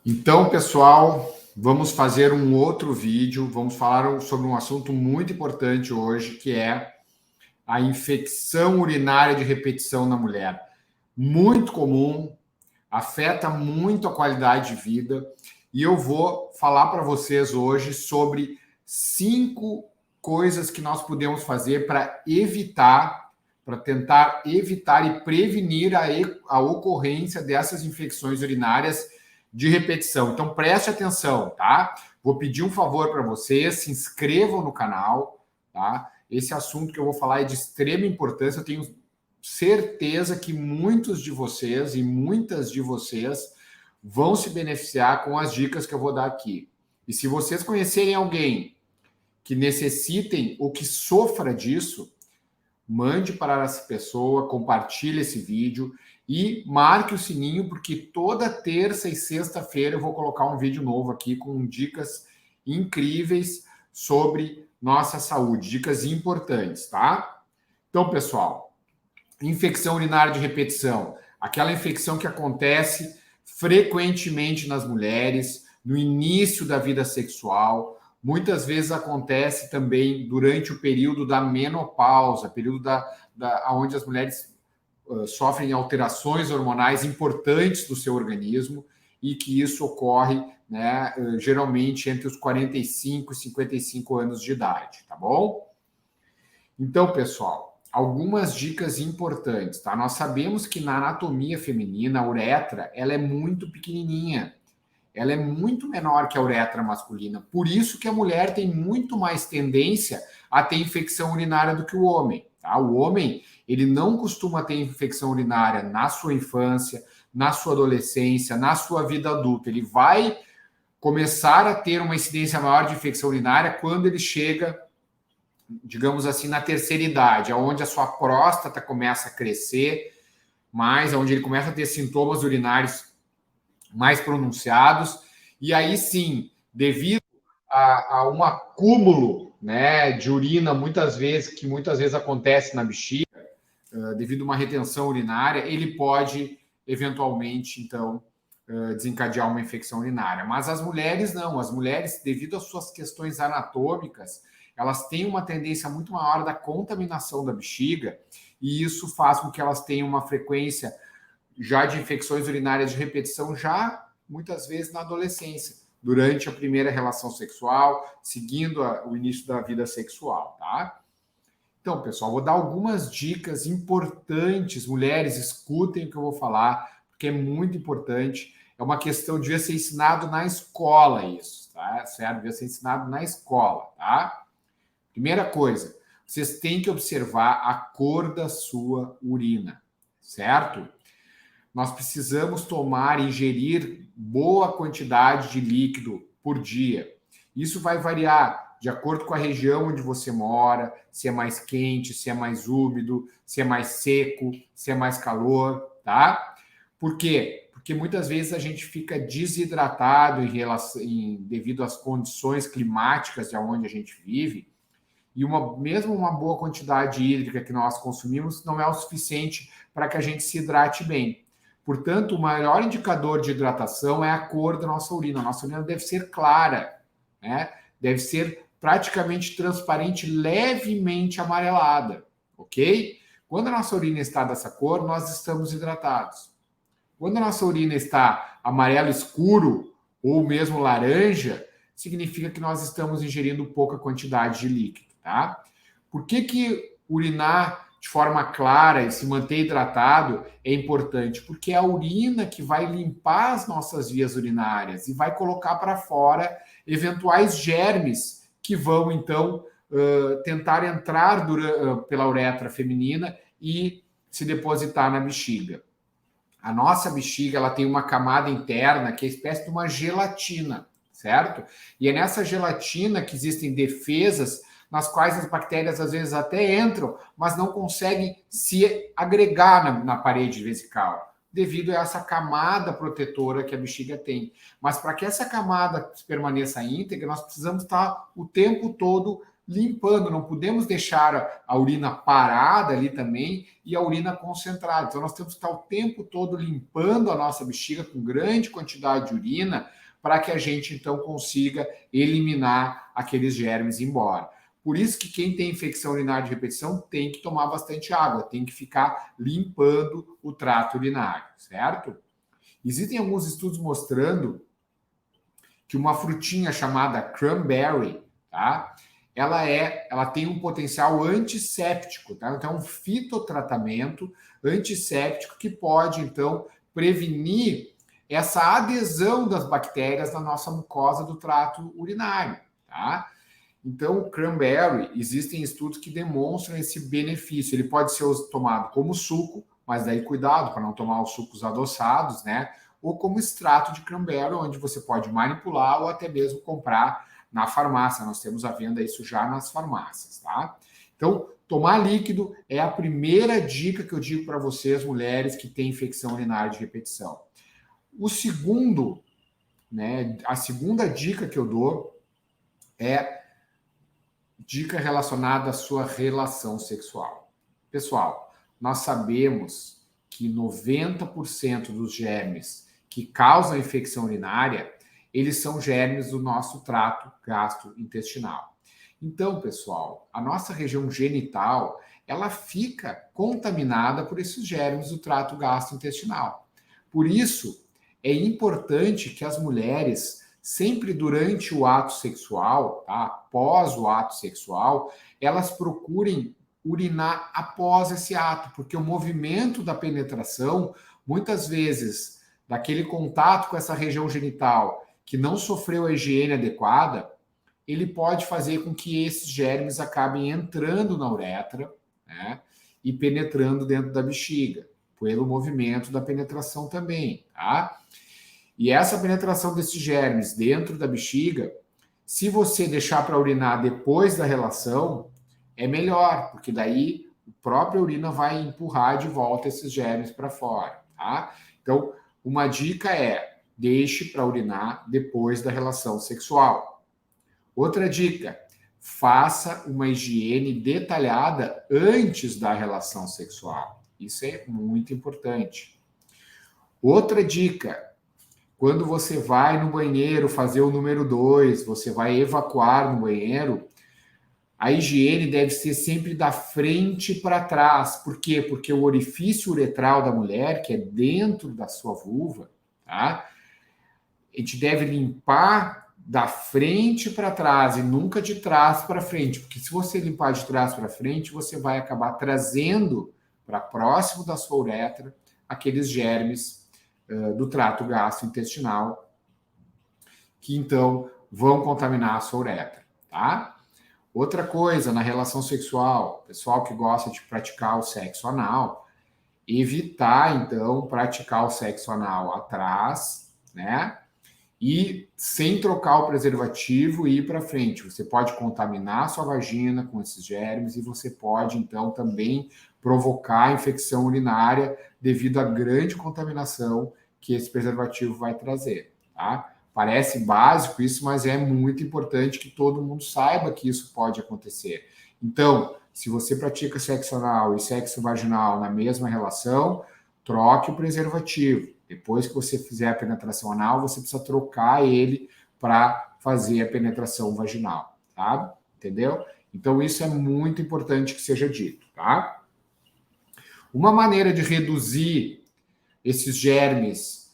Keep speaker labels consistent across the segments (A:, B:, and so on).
A: Então, pessoal, vamos fazer um outro vídeo. Vamos falar sobre um assunto muito importante hoje, que é a infecção urinária de repetição na mulher. Muito comum, afeta muito a qualidade de vida. E eu vou falar para vocês hoje sobre 5 coisas que nós podemos fazer para evitar, para tentar evitar e prevenir a ocorrência dessas infecções urinárias de repetição. Então preste atenção, tá? Vou pedir um favor para vocês, se inscrevam no canal, tá? Esse assunto que eu vou falar é de extrema importância. Eu tenho certeza que muitos de vocês e muitas de vocês vão se beneficiar com as dicas que eu vou dar aqui. E se vocês conhecerem alguém que necessitem ou que sofra disso, mande para essa pessoa, compartilhe esse vídeo e marque o sininho, porque toda terça e sexta-feira eu vou colocar um vídeo novo aqui com dicas incríveis sobre nossa saúde, dicas importantes, tá? Então, pessoal, infecção urinária de repetição, aquela infecção que acontece frequentemente nas mulheres, no início da vida sexual, muitas vezes acontece também durante o período da menopausa, período onde as mulheres sofrem alterações hormonais importantes do seu organismo e que isso ocorre, né, geralmente entre os 45 e 55 anos de idade, tá bom? Então, pessoal, algumas dicas importantes, tá? Nós sabemos que na anatomia feminina, a uretra, ela é muito pequenininha. Ela é muito menor que a uretra masculina. Por isso que a mulher tem muito mais tendência a ter infecção urinária do que o homem, tá? O homem, ele não costuma ter infecção urinária na sua infância, na sua adolescência, na sua vida adulta. Ele vai começar a ter uma incidência maior de infecção urinária quando ele chega, digamos assim, na terceira idade, onde a sua próstata começa a crescer mais, onde ele começa a ter sintomas urinários mais pronunciados, e aí sim, devido a um acúmulo, né, de urina, muitas vezes acontece na bexiga, devido a uma retenção urinária, ele pode eventualmente, então, desencadear uma infecção urinária. Mas as mulheres não, as mulheres, devido às suas questões anatômicas, elas têm uma tendência muito maior da contaminação da bexiga, e isso faz com que elas tenham uma frequência já de infecções urinárias de repetição, já muitas vezes na adolescência, durante a primeira relação sexual, seguindo o início da vida sexual, tá? Então, pessoal, vou dar algumas dicas importantes. Mulheres, escutem o que eu vou falar, porque é muito importante. É uma questão, devia ser ensinado na escola isso, tá? Certo? Devia ser ensinado na escola, tá? Primeira coisa, vocês têm que observar a cor da sua urina, certo? Nós precisamos tomar, ingerir boa quantidade de líquido por dia. Isso vai variar de acordo com a região onde você mora, se é mais quente, se é mais úmido, se é mais seco, se é mais calor, tá? Por quê? Porque muitas vezes a gente fica desidratado devido às condições climáticas de onde a gente vive, e mesmo uma boa quantidade hídrica que nós consumimos não é o suficiente para que a gente se hidrate bem. Portanto, o maior indicador de hidratação é a cor da nossa urina. A nossa urina deve ser clara, né? Deve ser praticamente transparente, levemente amarelada, ok? Quando a nossa urina está dessa cor, nós estamos hidratados. Quando a nossa urina está amarelo escuro ou mesmo laranja, significa que nós estamos ingerindo pouca quantidade de líquido, tá? Por que urinar de forma clara e se manter hidratado é importante? Porque é a urina que vai limpar as nossas vias urinárias e vai colocar para fora eventuais germes que vão, então, tentar entrar pela uretra feminina e se depositar na bexiga. A nossa bexiga, ela tem uma camada interna que é espécie de uma gelatina, certo? E é nessa gelatina que existem defesas nas quais as bactérias às vezes até entram, mas não conseguem se agregar na parede vesical, devido a essa camada protetora que a bexiga tem. Mas para que essa camada permaneça íntegra, nós precisamos estar o tempo todo limpando, não podemos deixar a urina parada ali também e a urina concentrada. Então, nós temos que estar o tempo todo limpando a nossa bexiga com grande quantidade de urina para que a gente, então, consiga eliminar aqueles germes embora. Por isso que quem tem infecção urinária de repetição tem que tomar bastante água, tem que ficar limpando o trato urinário, certo? Existem alguns estudos mostrando que uma frutinha chamada cranberry, tá? Ela tem um potencial antisséptico, tá? Então, é um fitotratamento antisséptico que pode, então, prevenir essa adesão das bactérias na nossa mucosa do trato urinário, tá? Então, o cranberry, existem estudos que demonstram esse benefício. Ele pode ser tomado como suco, mas daí cuidado para não tomar os sucos adoçados, né? Ou como extrato de cranberry, onde você pode manipular ou até mesmo comprar na farmácia. Nós temos à venda isso já nas farmácias, tá? Então, tomar líquido é a primeira dica que eu digo para vocês, mulheres que têm infecção urinária de repetição. O segundo, né, a segunda dica que eu dou é dica relacionada à sua relação sexual. Pessoal, nós sabemos que 90% dos germes que causam infecção urinária, eles são germes do nosso trato gastrointestinal. Então, pessoal, a nossa região genital, ela fica contaminada por esses germes do trato gastrointestinal. Por isso, é importante que as mulheres sempre durante o ato sexual, tá? Após o ato sexual, elas procurem urinar após esse ato, porque o movimento da penetração, muitas vezes, daquele contato com essa região genital que não sofreu a higiene adequada, ele pode fazer com que esses germes acabem entrando na uretra, né? E penetrando dentro da bexiga, pelo movimento da penetração também, tá? E essa penetração desses germes dentro da bexiga, se você deixar para urinar depois da relação, é melhor, porque daí a própria urina vai empurrar de volta esses germes para fora, tá? Então, uma dica é: deixe para urinar depois da relação sexual. Outra dica: faça uma higiene detalhada antes da relação sexual. Isso é muito importante. Outra dica: quando você vai no banheiro fazer o número 2, você vai evacuar no banheiro, a higiene deve ser sempre da frente para trás. Por quê? Porque o orifício uretral da mulher, que é dentro da sua vulva, tá? A gente deve limpar da frente para trás e nunca de trás para frente, porque se você limpar de trás para frente, você vai acabar trazendo para próximo da sua uretra aqueles germes do trato gastrointestinal, que então vão contaminar a sua uretra, tá? Outra coisa, na relação sexual, pessoal que gosta de praticar o sexo anal, evitar então praticar o sexo anal atrás, né? E sem trocar o preservativo e ir para frente. Você pode contaminar a sua vagina com esses germes e você pode então também provocar infecção urinária devido à grande contaminação que esse preservativo vai trazer, tá? Parece básico isso, mas é muito importante que todo mundo saiba que isso pode acontecer. Então, se você pratica sexo anal e sexo vaginal na mesma relação, troque o preservativo. Depois que você fizer a penetração anal, você precisa trocar ele para fazer a penetração vaginal, tá? Entendeu? Então, isso é muito importante que seja dito, tá? Uma maneira de reduzir esses germes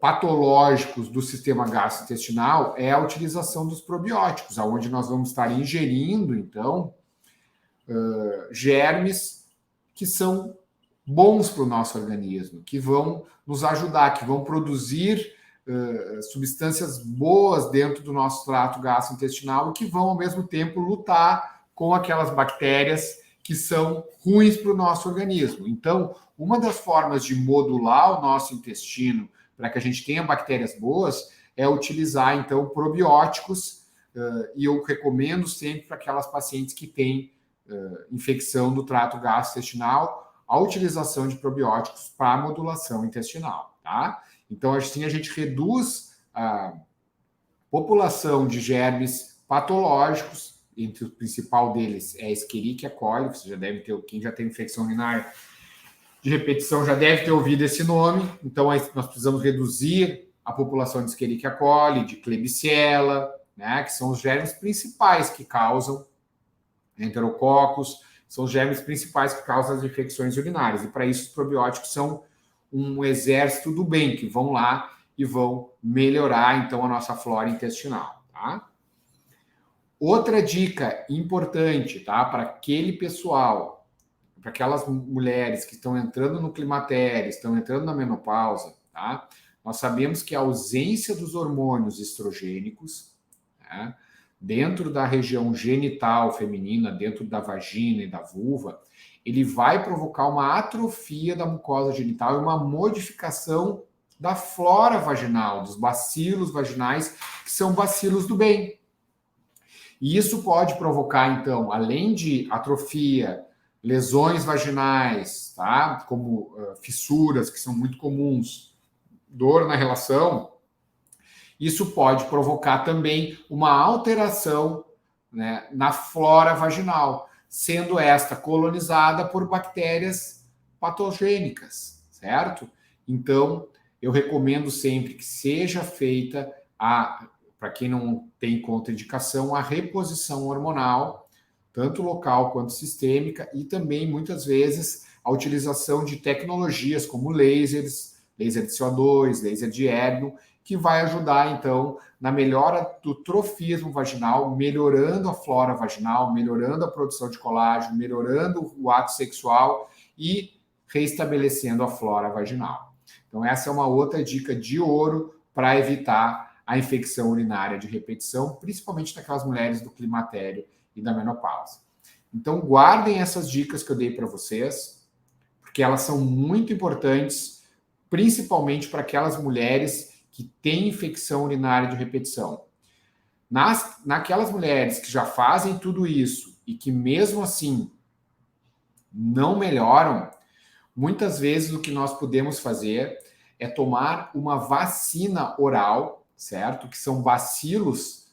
A: patológicos do sistema gastrointestinal é a utilização dos probióticos, onde nós vamos estar ingerindo, então, germes que são bons para o nosso organismo, que vão nos ajudar, que vão produzir substâncias boas dentro do nosso trato gastrointestinal e que vão, ao mesmo tempo, lutar com aquelas bactérias que são ruins para o nosso organismo. Então, uma das formas de modular o nosso intestino para que a gente tenha bactérias boas é utilizar, então, probióticos, e eu recomendo sempre para aquelas pacientes que têm infecção do trato gastrointestinal, a utilização de probióticos para a modulação intestinal, tá? Então, assim, a gente reduz a população de germes patológicos entre o principal deles é a Escherichia coli, você já deve ter, quem já tem infecção urinária de repetição já deve ter ouvido esse nome. Então, nós precisamos reduzir a população de Escherichia coli, de Klebsiella, né, que são os germes principais que causam enterococos, são os germes principais que causam as infecções urinárias. E para isso, os probióticos são um exército do bem, que vão lá e vão melhorar, então, a nossa flora intestinal, tá? Outra dica importante, tá? Para aquele pessoal, para aquelas mulheres que estão entrando no climatério, estão entrando na menopausa, tá? Nós sabemos que a ausência dos hormônios estrogênicos, né, dentro da região genital feminina, dentro da vagina e da vulva, ele vai provocar uma atrofia da mucosa genital e uma modificação da flora vaginal, dos bacilos vaginais, que são bacilos do bem. E isso pode provocar, então, além de atrofia, lesões vaginais, tá? Como fissuras, que são muito comuns, dor na relação, isso pode provocar também uma alteração, né, na flora vaginal, sendo esta colonizada por bactérias patogênicas, certo? Então, eu recomendo sempre que seja feita, para quem não tem contraindicação, a reposição hormonal, tanto local quanto sistêmica, e também, muitas vezes, a utilização de tecnologias como lasers, laser de CO2, laser de hélio, que vai ajudar, então, na melhora do trofismo vaginal, melhorando a flora vaginal, melhorando a produção de colágeno, melhorando o ato sexual e reestabelecendo a flora vaginal. Então, essa é uma outra dica de ouro para evitar a infecção urinária de repetição, principalmente naquelas mulheres do climatério e da menopausa. Então, guardem essas dicas que eu dei para vocês, porque elas são muito importantes, principalmente para aquelas mulheres que têm infecção urinária de repetição. Naquelas mulheres que já fazem tudo isso e que mesmo assim não melhoram, muitas vezes o que nós podemos fazer é tomar uma vacina oral, certo? Que são bacilos,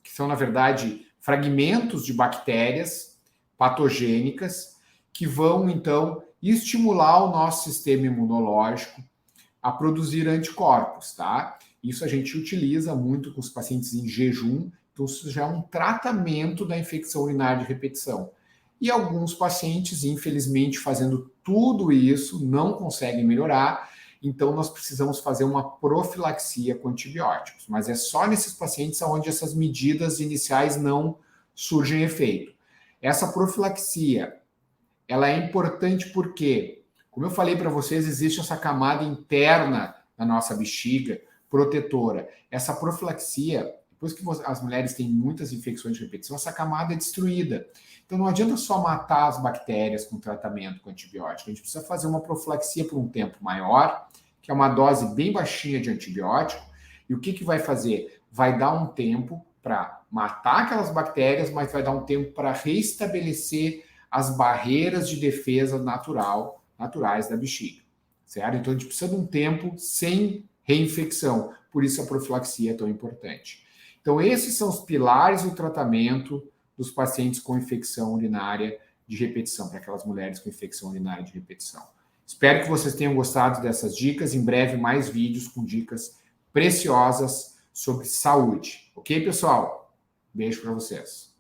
A: que são, na verdade, fragmentos de bactérias patogênicas que vão, então, estimular o nosso sistema imunológico a produzir anticorpos, tá? Isso a gente utiliza muito com os pacientes em jejum, então isso já é um tratamento da infecção urinária de repetição. E alguns pacientes, infelizmente, fazendo tudo isso, não conseguem melhorar, então nós precisamos fazer uma profilaxia com antibióticos, mas é só nesses pacientes onde essas medidas iniciais não surgem efeito. Essa profilaxia, ela é importante porque, como eu falei para vocês, existe essa camada interna da nossa bexiga protetora. Essa profilaxia, depois que as mulheres têm muitas infecções de repetição, essa camada é destruída. Então não adianta só matar as bactérias com tratamento com antibiótico. A gente precisa fazer uma profilaxia por um tempo maior, que é uma dose bem baixinha de antibiótico. E o que vai fazer? Vai dar um tempo para matar aquelas bactérias, mas vai dar um tempo para restabelecer as barreiras de defesa naturais da bexiga, certo? Então a gente precisa de um tempo sem reinfecção, por isso a profilaxia é tão importante. Então esses são os pilares do tratamento dos pacientes com infecção urinária de repetição, para aquelas mulheres com infecção urinária de repetição. Espero que vocês tenham gostado dessas dicas, em breve mais vídeos com dicas preciosas sobre saúde. Ok, pessoal? Beijo para vocês.